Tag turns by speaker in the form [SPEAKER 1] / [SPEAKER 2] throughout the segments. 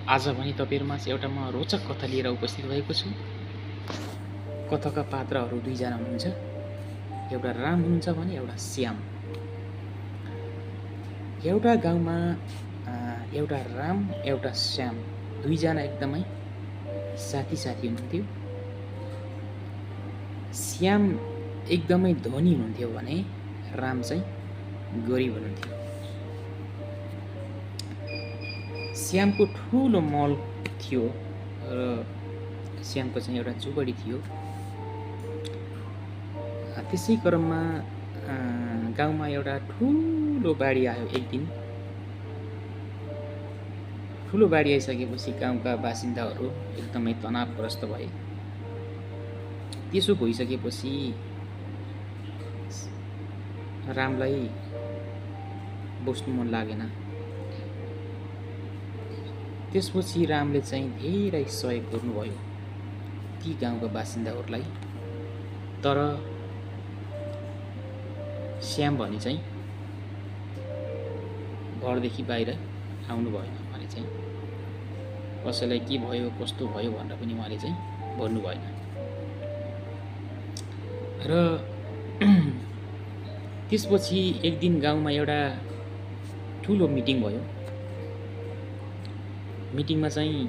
[SPEAKER 1] आज भने तपाईँहरूमा चाहिँ एउटा म रोचक कथा लिएर उपस्थित भएको छु। कथाका पात्रहरू दुईजना हुनुहुन्छ, एउटा राम हुनुहुन्छ भने एउटा श्याम। एउटा गाउँमा एउटा राम एउटा श्याम दुईजना एकदमै साथी हुनुहुन्थ्यो। श्याम एकदमै धनी हुनुहुन्थ्यो भने राम चाहिँ गरिब हुनुहुन्थ्यो। श्यामको ठुलो मल थियो र श्यामको चाहिँ एउटा झुपडी थियो। त्यसै क्रममा गाउँमा एउटा ठुलो बाढी आयो एक दिन। ठुलो बाढी आइसकेपछि गाउँका बासिन्दाहरू एकदमै तनावग्रस्त भए। त्यसो भइसकेपछि रामलाई बस्नु मन लागेन। त्यसपछि रामले चाहिँ धेरै सहयोग गर्नुभयो ती गाउँका बासिन्दाहरूलाई। तर श्याम भने चाहिँ घरदेखि बाहिर आउनु भएन। उहाँले चाहिँ कसैलाई के भयो कस्तो भयो भनेर पनि उहाँले चाहिँ भन्नु भएन। र त्यसपछि एक दिन गाउँमा एउटा ठुलो मिटिङ भयो। मिटिङमा चाहिँ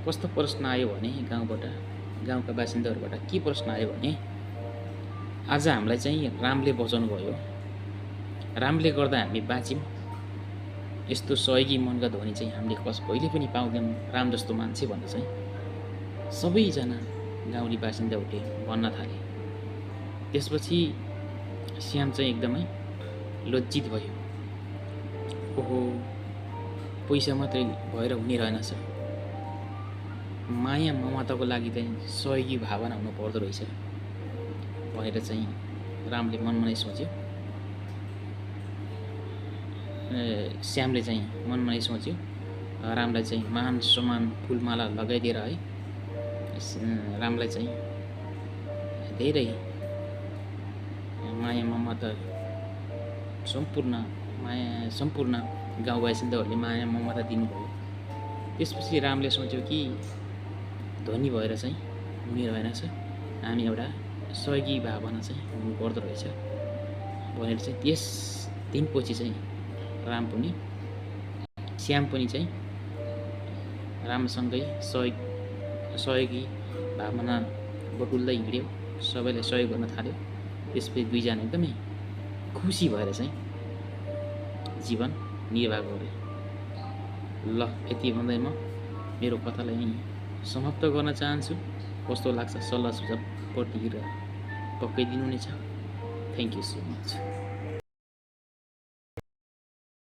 [SPEAKER 1] कस्तो प्रश्न आयो भने गाउँका बासिन्दाहरूबाट के प्रश्न आयो भने आज हामीलाई चाहिँ रामले बचाउनु भयो, रामले गर्दा हामी बाँच्यौँ, यस्तो सहयोगी मनका धनी चाहिँ हामीले कहिले पनि पाउँदैनौँ राम जस्तो मान्छे भनेर चाहिँ सबैजना गाउँले बासिन्दाहरूले भन्न थाले। त्यसपछि श्याम चाहिँ एकदमै लज्जित भयो। ओहो, पैसा मात्रै भएर हुने रहेनछ, माया ममताको लागि चाहिँ सहयोगी भावना हुनु पर्दो रहेछ भनेर चाहिँ रामले मनमा नै सोच्यो। श्यामले चाहिँ मनमा नै सोच्यो। रामलाई चाहिँ मान सम्मान फुलमाला लगाइदिएर है रामलाई चाहिँ धेरै माया ममता सम्पूर्ण गाउँ बासिन्दाहरूले माया ममता दिनुभयो। त्यसपछि रामले सोच्यो कि धनी भएर चाहिँ हुने रहेनछ, हामी एउटा सहयोगी भावना चाहिँ हुनुपर्दो रहेछ भनेर चाहिँ त्यस दिनपछि चाहिँ श्याम पनि चाहिँ रामसँगै सहयोगी भावना बटुल्दै हिँड्यो, सबैलाई सहयोग गर्न थाल्यो। त्यसपछि दुईजना एकदमै खुसी भएर चाहिँ जीवन निर्वाह गरे। ल, यति भन्दै म मेरो कथालाई समाप्त गर्न चाहन्छु। कस्तो लाग्छ सल्लाह सुझाव पक्कै दिनुहुनेछ। Thank you so much.